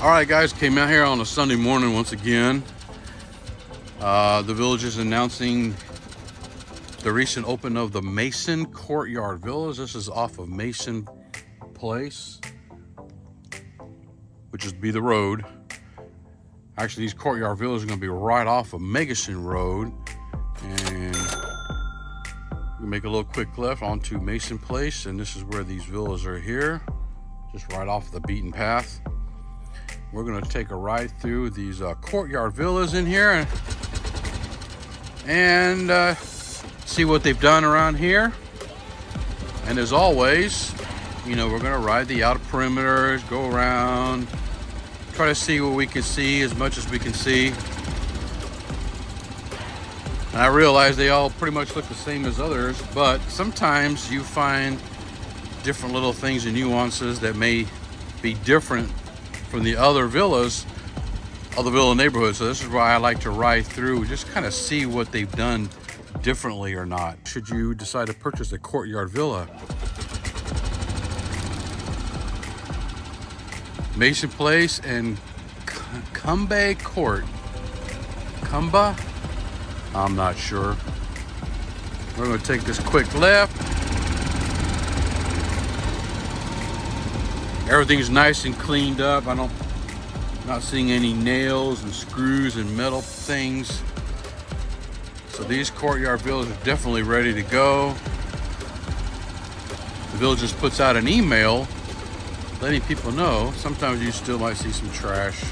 All right, guys, came out here on a Sunday morning once again. The Village is announcing the recent open of the Mason Courtyard Villas. This is off of Mason Place, which is be the road. Actually, these Courtyard Villas are going to be right off of Megason Road, and we make a little quick left onto Mason Place, and this is where these villas are here, just right off the beaten path. We're going to take a ride through these Courtyard Villas in here and see what they've done around here. And as always, you know, we're going to ride the outer perimeters, go around, try to see what we can see as much as we can see. And I realize they all pretty much look the same as others, but sometimes you find different little things and nuances that may be different from the other villas, other villa neighborhoods. So this is why I like to ride through, just kind of see what they've done differently or not, should you decide to purchase a Courtyard Villa. Mason Place and Cumba Court. Cumba? I'm not sure. We're going to take this quick left. Everything's nice and cleaned up. Not seeing any nails and screws and metal things. So these Courtyard Villas are definitely ready to go. The Village just puts out an email letting people know. Sometimes you still might see some trash,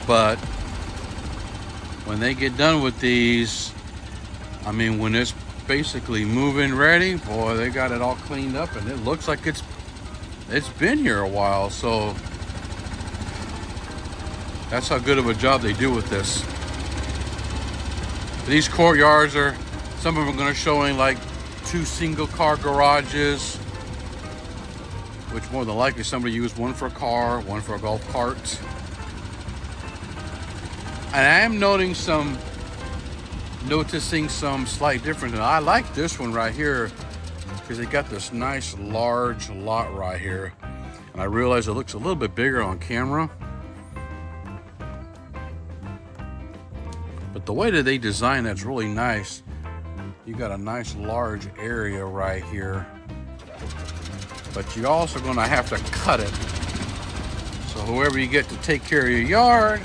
but when they get done with these, I mean, when it's basically move-in ready, boy, they got it all cleaned up, and it looks like it's been here a while. So that's how good of a job they do with this. These courtyards are, some of them are going to showing like 2 single-car garages, which more than likely somebody used one for a car, one for a golf cart. And I am noticing some slight difference. And I like this one right here because they got this nice large lot right here. And I realize it looks a little bit bigger on camera, but the way that they design that's really nice. You got a nice large area right here, but you're also going to have to cut it. So whoever you get to take care of your yard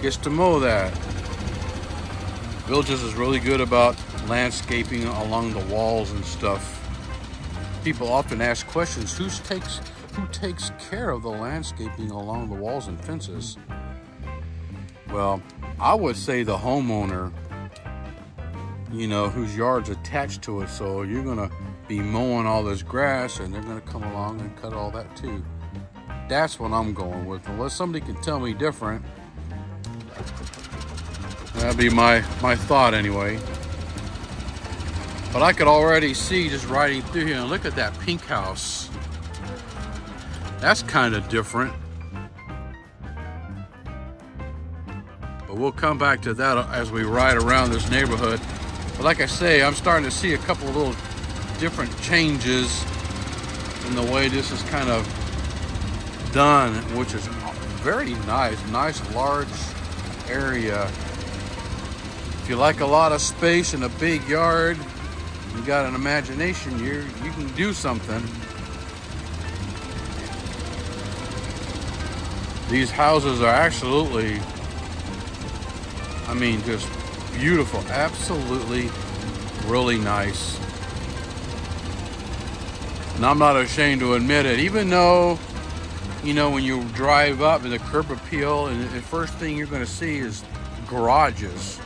gets to mow that. Villages is really good about landscaping along the walls and stuff. People often ask questions, who takes care of the landscaping along the walls and fences? Well, I would say the homeowner, you know, whose yard's attached to it. So you're gonna be mowing all this grass and they're gonna come along and cut all that too. That's what I'm going with. Unless somebody can tell me different, that'd be my thought anyway. But I could already see just riding through here, and look at that pink house. That's kind of different. But we'll come back to that as we ride around this neighborhood. But like I say, I'm starting to see a couple of little different changes in the way this is kind of done, which is very nice. Nice large area. If you like a lot of space and a big yard, you got an imagination, you can do something. These houses are absolutely, I mean, just beautiful. Absolutely really nice. And I'm not ashamed to admit it, even though, you know, when you drive up in the curb appeal, and the first thing you're going to see is garages,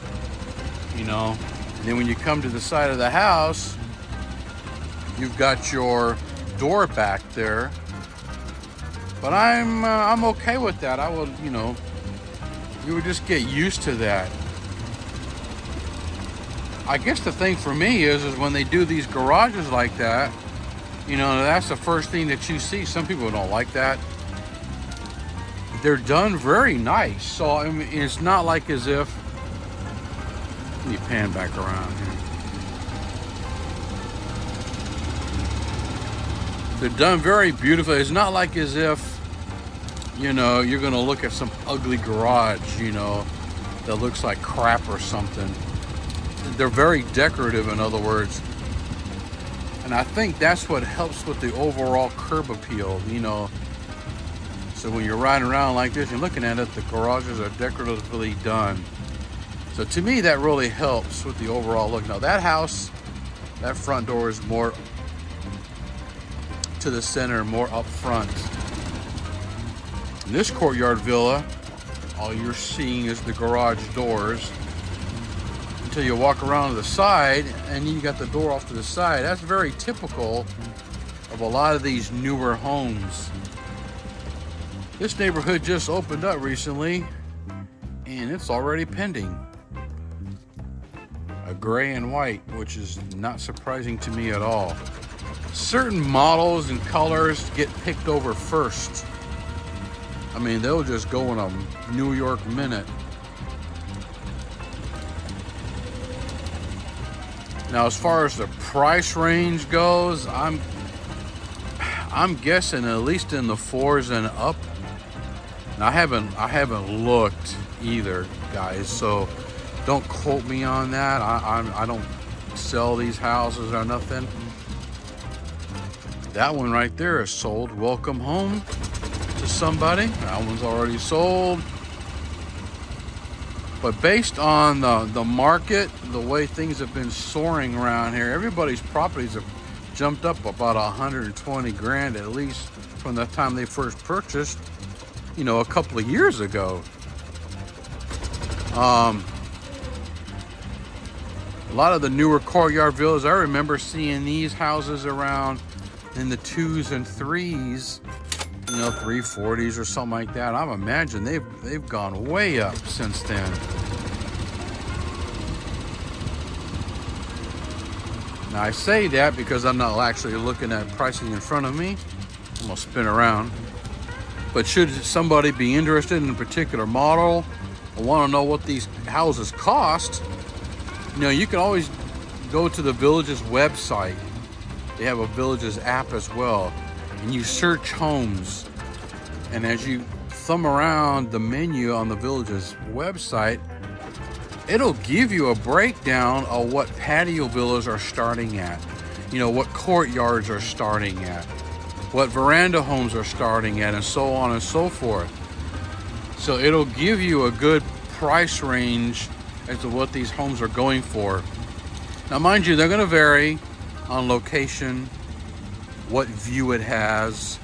you know. And then when you come to the side of the house, you've got your door back there. But I'm okay with that. I will, you know, you would just get used to that. I guess the thing for me is when they do these garages like that, you know, that's the first thing that you see. Some people don't like that. They're done very nice. So I mean, it's not like as if, me pan back around here. They're done very beautifully. It's not like as if, you know, you're gonna look at some ugly garage, you know, that looks like crap or something. They're very decorative, in other words. And I think that's what helps with the overall curb appeal, you know. So when you're riding around like this, you're looking at it, the garages are decoratively done. So to me, that really helps with the overall look. Now that house, that front door is more to the center, more up front. In this courtyard villa, all you're seeing is the garage doors until you walk around to the side, and you got the door off to the side. That's very typical of a lot of these newer homes. This neighborhood just opened up recently, and it's already pending. A gray and white, which is not surprising to me at all. Certain models and colors get picked over first. I mean, they'll just go in a New York minute. Now, as far as the price range goes, I'm guessing at least in the 4s and up. Now, I haven't looked either, guys, so don't quote me on that. I don't sell these houses or nothing. That one right there is sold. Welcome home to somebody. That one's already sold. But based on the market, the way things have been soaring around here, everybody's properties have jumped up about 120 grand at least from the time they first purchased, you know, a couple of years ago. A lot of the newer courtyard villas, I remember seeing these houses around in the 2s and 3s, you know, 340s or something like that. I imagine they've gone way up since then. Now I say that because I'm not actually looking at pricing in front of me. I'm gonna spin around. But should somebody be interested in a particular model or want to know what these houses cost, you know, you can always go to the Village's website. They have a Village's app as well. And you search homes. And as you thumb around the menu on the Village's website, it'll give you a breakdown of what patio villas are starting at. You know, what courtyards are starting at. What veranda homes are starting at, and so on and so forth. So it'll give you a good price range as to what these homes are going for. Now, mind you, they're going to vary on location, what view it has,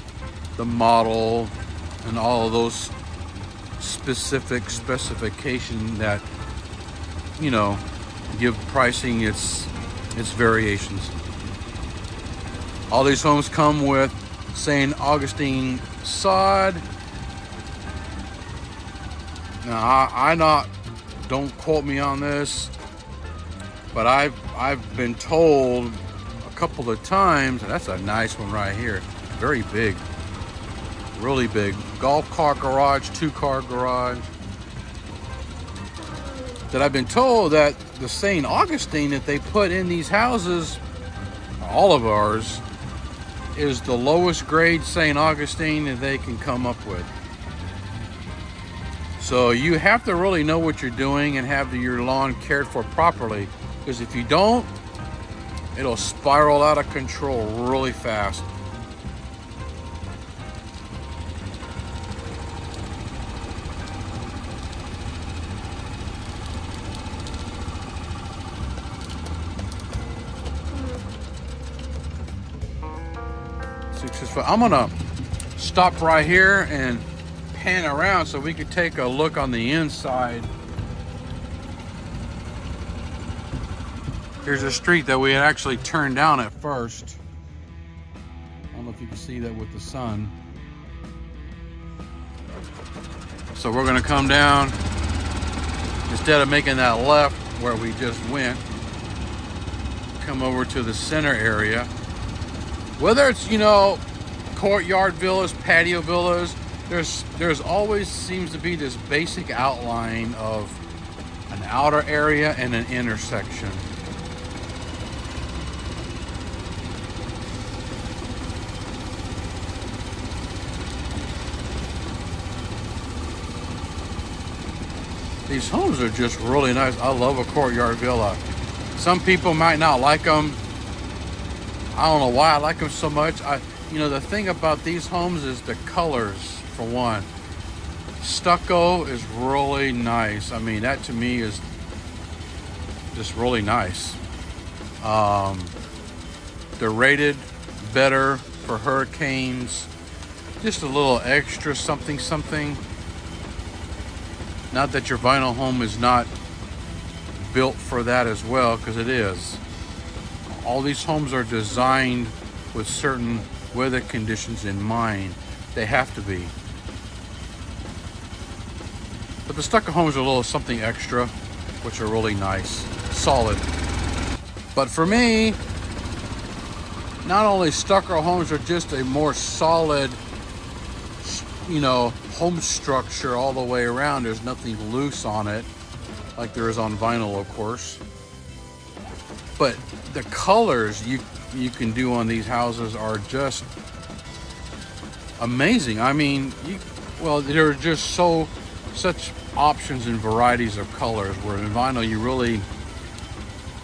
the model, and all of those specific specifications that, you know, give pricing its variations. All these homes come with St. Augustine sod. Now, don't quote me on this, but I've been told a couple of times, and that's a nice one right here, very big, really big, golf cart garage, 2-car garage, that I've been told that the St. Augustine that they put in these houses, all of ours, is the lowest grade St. Augustine that they can come up with. So you have to really know what you're doing and have your lawn cared for properly, because if you don't, it'll spiral out of control really fast. I'm gonna stop right here and pan around so we can take a look on the inside. Here's a street that we had actually turned down at first. I don't know if you can see that with the sun. So we're gonna come down, instead of making that left where we just went, come over to the center area. Whether it's, you know, courtyard villas, patio villas, there's always seems to be this basic outline of an outer area and an inner section. These homes are just really nice. I love a courtyard villa. Some people might not like them. I don't know why I like them so much. You know, the thing about these homes is the colors, for one. Stucco is really nice. I mean, that to me is just really nice. They're rated better for hurricanes. Just a little extra something, something. Not that your vinyl home is not built for that as well, because it is. All these homes are designed with certain weather conditions in mind. They have to be. But the stucco homes are a little something extra, which are really nice, solid. But for me, not only stucco homes are just a more solid, you know, home structure all the way around. There's nothing loose on it like there is on vinyl, of course. But the colors you can do on these houses are just amazing. I mean, well, there are just such options and varieties of colors, where in vinyl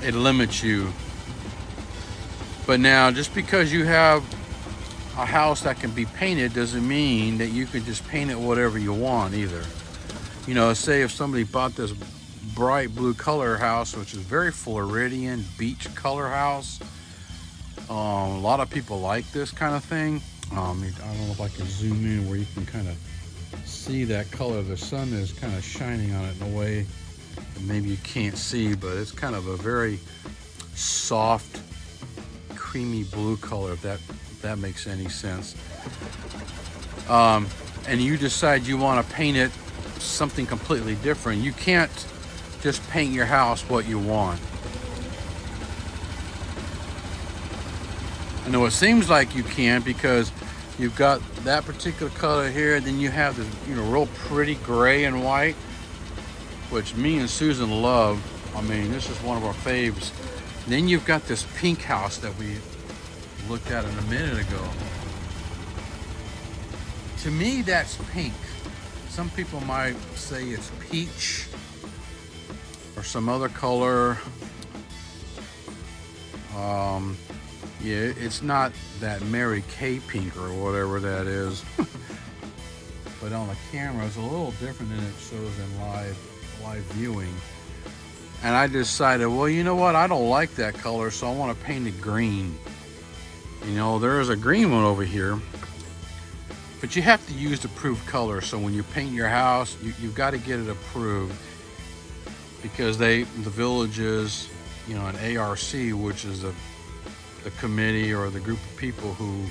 it limits you. But now, just because you have a house that can be painted doesn't mean that you can just paint it whatever you want either. You know, say if somebody bought this bright blue color house, which is very Floridian beach color house. A lot of people like this kind of thing. I don't know if I can zoom in where you can kind of see that color. The sun is kind of shining on it in a way that maybe you can't see, but it's kind of a very soft, creamy blue color, if that makes any sense. And you decide you want to paint it something completely different. You can't just paint your house what you want. I know it seems like you can, because you've got that particular color here, and then you have this, you know, real pretty gray and white, which me and Susan love. I mean, this is one of our faves. And then you've got this pink house that we looked at a minute ago. To me, that's pink. Some people might say it's peach or some other color. Yeah, it's not that Mary Kay pink or whatever that is. But on the camera, it's a little different than it shows in live viewing. And I decided, well, you know what? I don't like that color, so I want to paint it green. You know, there is a green one over here, but you have to use approved color. So when you paint your house, you've got to get it approved, because the villages, you know, an ARC, which is the committee or the group of people who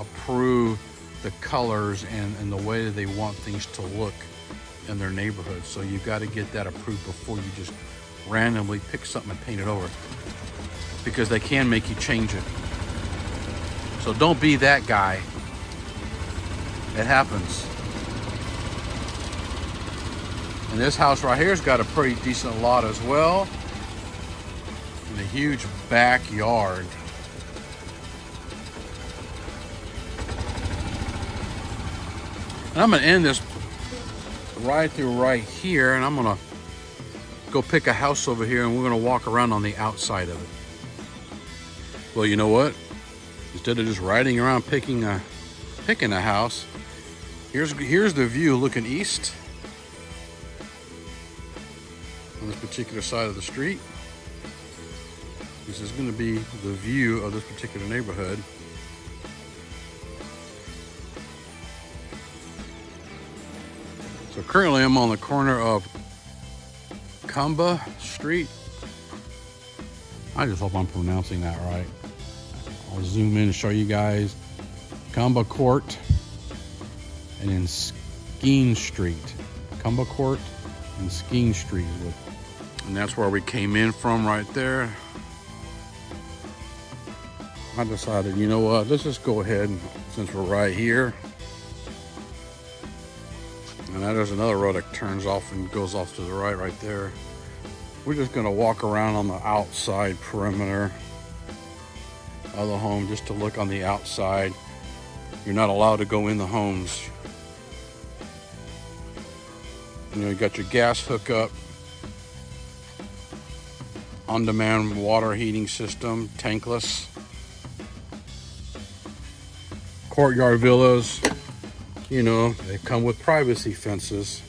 approve the colors and the way that they want things to look in their neighborhood. So you've got to get that approved before you just randomly pick something and paint it over, because they can make you change it. So don't be that guy. It happens. And this house right here has got a pretty decent lot as well, and a huge backyard. And I'm gonna end this right here, and I'm gonna go pick a house over here, and we're gonna walk around on the outside of it. Well, you know what? Instead of just riding around picking a house, here's the view looking east on this particular side of the street. This is going to be the view of this particular neighborhood. So currently I'm on the corner of Kamba Street. I just hope I'm pronouncing that right. I'll zoom in and show you guys. Kamba Court and then Skeen Street. Kamba Court and Skeen Street. And that's where we came in from right there. I decided, you know what, let's just go ahead, since we're right here. And now there's another road that turns off and goes off to the right there. We're just gonna walk around on the outside perimeter of the home just to look on the outside. You're not allowed to go in the homes. You know, you got your gas hookup, on-demand water heating system, tankless. Courtyard villas, you know, they come with privacy fences.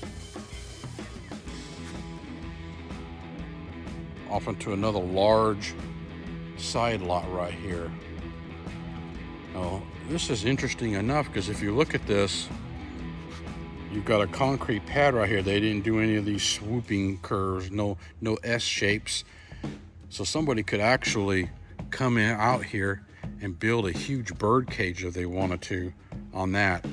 Off into another large side lot right here. Now, this is interesting enough because if you look at this, you've got a concrete pad right here. They didn't do any of these swooping curves, no S shapes. So somebody could actually come in out here and build a huge bird cage if they wanted to on that.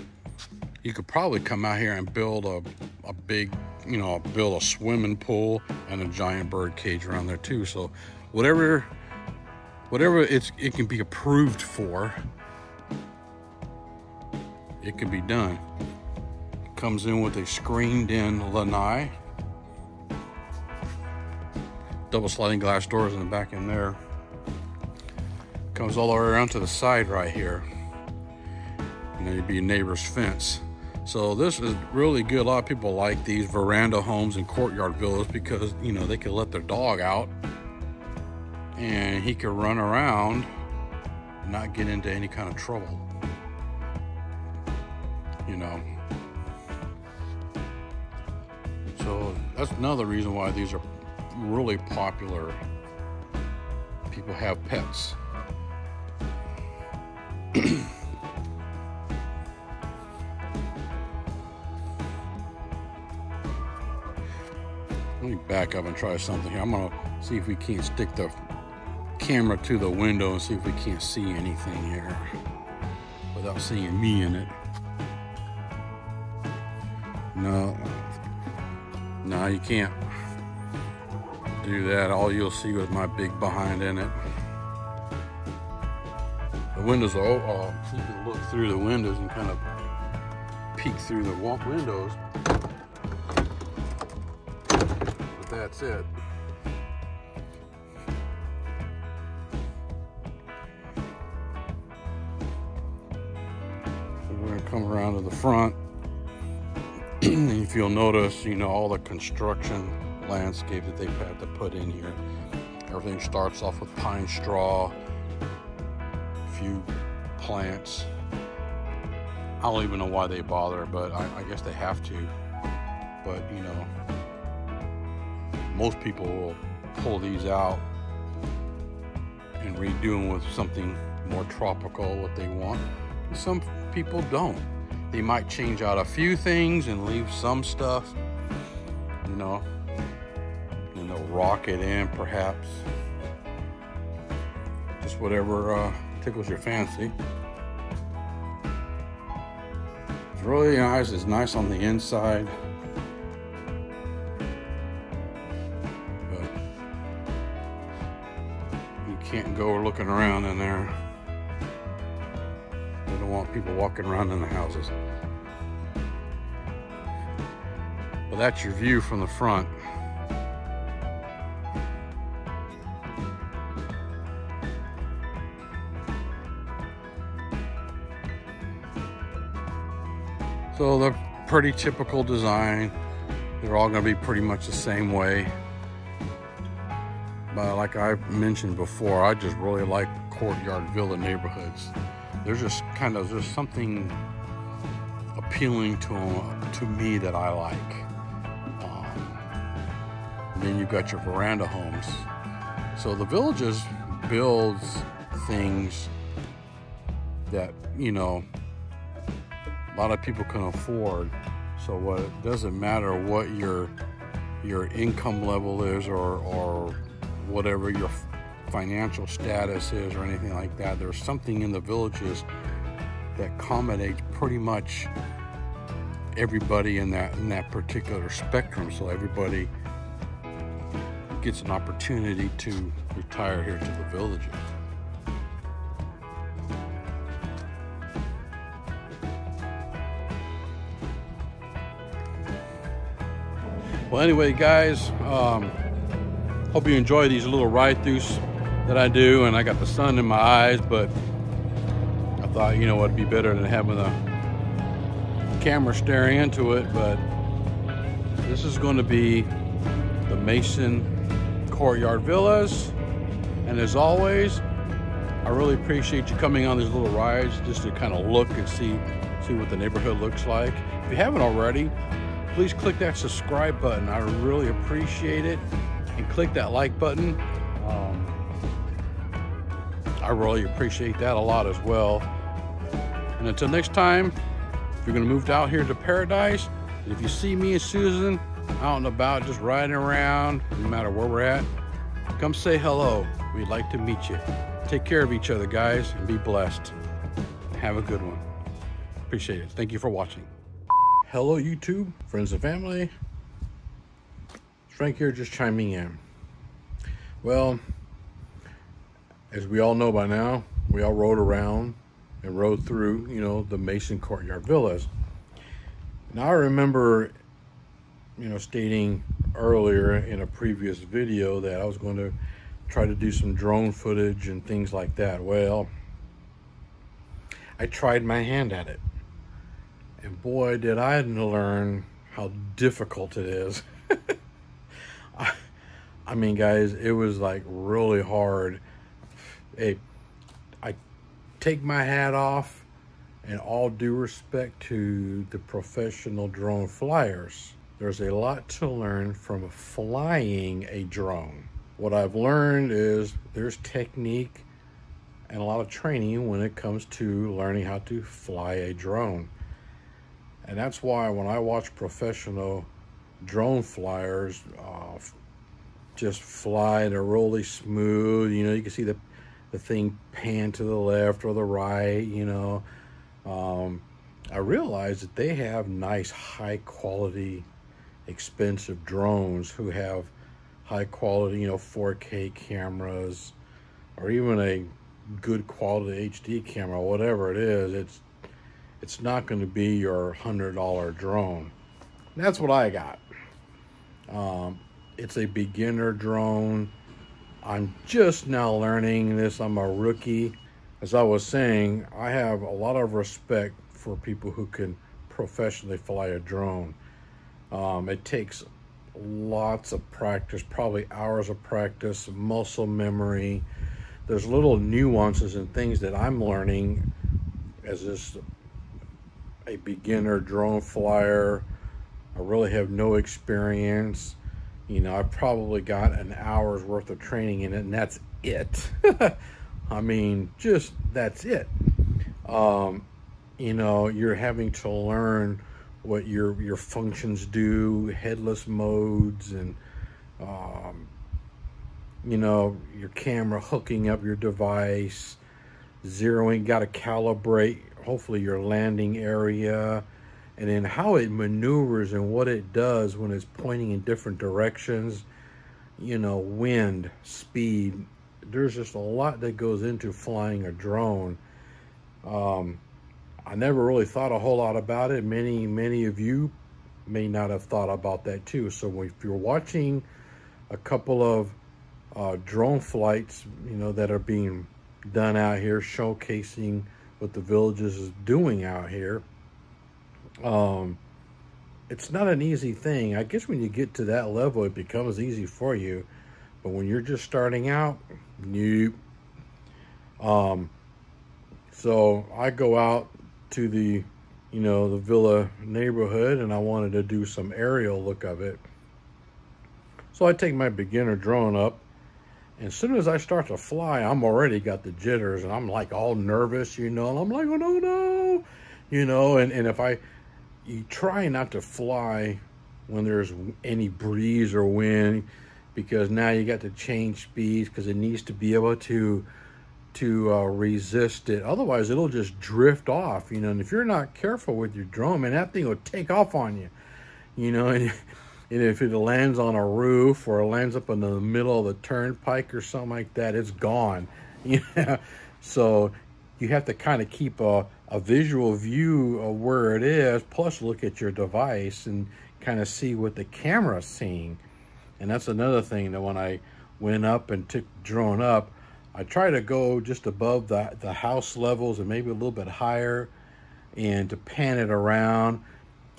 You could probably come out here and build a big, you know, build a swimming pool and a giant bird cage around there too. So whatever it can be approved for, it can be done. It comes in with a screened-in lanai, double sliding glass doors in the back in there. Comes all the way around to the side right here, and then you'd be a neighbor's fence. So this is really good. A lot of people like these veranda homes and courtyard villas because, you know, they can let their dog out and he can run around and not get into any kind of trouble, you know. So that's another reason why these are really popular. People have pets. Let me back up and try something here. I'm gonna see if we can't stick the camera to the window and see if we can't see anything here without seeing me in it. No, you can't do that. All you'll see is my big behind in it. The windows are all, you can look through the windows and kind of peek through the windows. But that's it. So we're going to come around to the front. And if you'll notice, you know, all the construction landscape that they've had to put in here. Everything starts off with pine straw, a few plants. I don't even know why they bother, but I guess they have to. But, you know, most people will pull these out and redo them with something more tropical, what they want. Some people don't. They might change out a few things and leave some stuff, you know, and they'll rock it in perhaps. Just whatever tickles your fancy. It's really nice. It's nice on the inside. But you can't go looking around in there. They don't want people walking around in the houses. But that's your view from the front. So they're pretty typical design. They're all going to be pretty much the same way. But like I mentioned before, I just really like courtyard villa neighborhoods. There's just kind of, there's something appealing to me that I like. And then you've got your veranda homes. So the Villages builds things that, you know, a lot of people can afford. So what, it doesn't matter what your income level is or whatever your financial status is or anything like that. There's something in the Villages that accommodates pretty much everybody in that particular spectrum. So everybody gets an opportunity to retire here to the Villages. Well, anyway, guys, Hope you enjoy these little ride-throughs that I do, and I got the sun in my eyes, but I thought, you know what, it'd be better than having a camera staring into it. But this is going to be the Mason Courtyard Villas, and as always, I really appreciate you coming on these little rides just to kind of look and see what the neighborhood looks like. If you haven't already, please click that subscribe button. I really appreciate it, and click that like button. I really appreciate that a lot as well. And until next time, if you're going to move out here to Paradise, and if you see me and Susan out and about just riding around, no matter where we're at, come say hello. We'd like to meet you. Take care of each other, guys, and be blessed. Have a good one. Appreciate it. Thank you for watching. Hello, YouTube, friends and family. Frank here, just chiming in. Well, as we all know by now, we all rode around and rode through, you know, the Mason Courtyard Villas. Now, I remember, you know, stating earlier in a previous video that I was going to try to do some drone footage and things like that. Well, I tried my hand at it, and boy, did I learn how difficult it is. I mean, guys, it was like really hard. Hey, I take my hat off, and all due respect to the professional drone flyers, there's a lot to learn from flying a drone. What I've learned is there's technique and a lot of training when it comes to learning how to fly a drone. And that's why when I watch professional drone flyers just fly, they're really smooth. You know, you can see the thing pan to the left or the right, you know. I realize that they have nice, high quality, expensive drones who have high quality, you know, 4K cameras, or even a good quality HD camera, whatever it is. It's not going to be your $100 drone. That's what I got. It's a beginner drone. I'm just now learning this. I'm a rookie. As I was saying, I have a lot of respect for people who can professionally fly a drone. It takes lots of practice, probably hours of practice, muscle memory. There's little nuances and things that I'm learning as a beginner drone flyer. I really have no experience. You know, I've probably got an hour's worth of training in it, and that's it. I mean, just that's it. You know, you're having to learn what your functions do, headless modes, and you know, your camera, hooking up your device, zeroing, got to calibrate hopefully your landing area, and then how it maneuvers and what it does when it's pointing in different directions, you know, wind, speed. There's just a lot that goes into flying a drone. I never really thought a whole lot about it. Many of you may not have thought about that too. So if you're watching a couple of drone flights, you know, that are being done out here, showcasing what the Villages is doing out here, it's not an easy thing. I guess when you get to that level, it becomes easy for you. But when you're just starting out, nope. So I go out to the, you know, the villa neighborhood, and I wanted to do some aerial look of it. So I take my beginner drone up, and as soon as I start to fly, I'm already got the jitters, and I'm like all nervous, you know, and I'm like, oh no, you know, and if you try not to fly when there's any breeze or wind, because now you got to change speeds, because it needs to be able to resist it. Otherwise, it'll just drift off, you know. And if you're not careful with your drone, man, that thing will take off on you, you know. And if it lands on a roof or lands up in the middle of the turnpike or something like that, it's gone. Yeah. So you have to kind of keep a visual view of where it is, plus look at your device and kind of see what the camera's seeing. And that's another thing, that when I went up and took the drone up, I try to go just above the house levels and maybe a little bit higher, and to pan it around.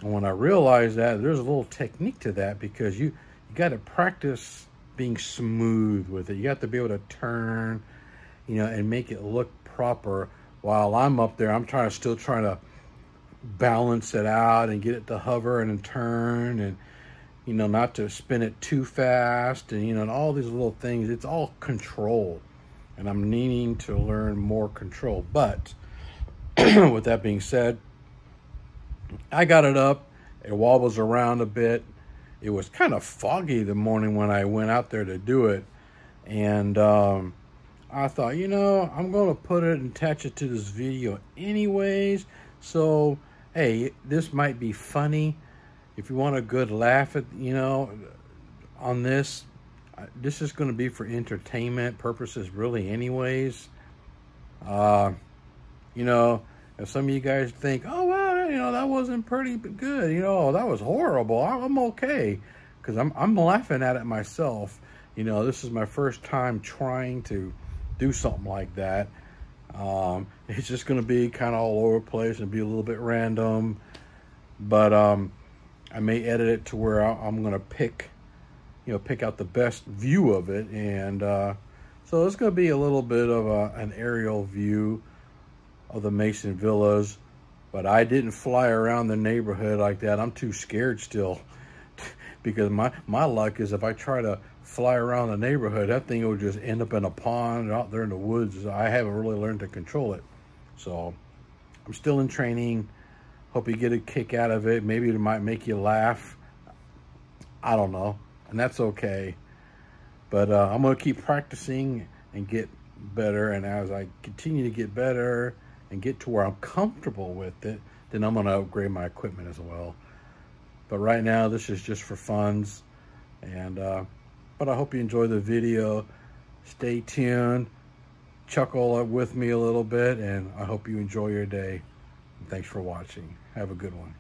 And when I realized that, there's a little technique to that, because you got to practice being smooth with it. You have to be able to turn, you know, and make it look proper. While I'm up there, I'm still trying to balance it out and get it to hover and turn, and, you know, not to spin it too fast, and, you know, and all these little things. It's all control, and I'm needing to learn more control. But with that being said, I got it up. It wobbles around a bit. It was kind of foggy the morning when I went out there to do it, and I thought, you know, I'm going to put it and attach it to this video anyways. So, hey, this might be funny. If you want a good laugh at, you know, on this is going to be for entertainment purposes, really, anyways. You know, if some of you guys think, oh, well, you know, that wasn't pretty good, you know, that was horrible, I'm okay, because I'm laughing at it myself. You know, this is my first time trying to do something like that. It's just going to be kind of all over the place and be a little bit random, but I may edit it to where I'm going to pick out the best view of it, and so it's going to be a little bit of an aerial view of the Mason Villas. But I didn't fly around the neighborhood like that. I'm too scared still, because my luck is if I try to fly around the neighborhood, that thing will just end up in a pond out there in the woods. I haven't really learned to control it. So I'm still in training. Hope you get a kick out of it. Maybe it might make you laugh. I don't know. And that's okay. But I'm going to keep practicing and get better. And as I continue to get better and get to where I'm comfortable with it, then I'm going to upgrade my equipment as well. But right now, this is just for funs. And but I hope you enjoy the video. Stay tuned. Chuckle with me a little bit. And I hope you enjoy your day. Thanks for watching. Have a good one.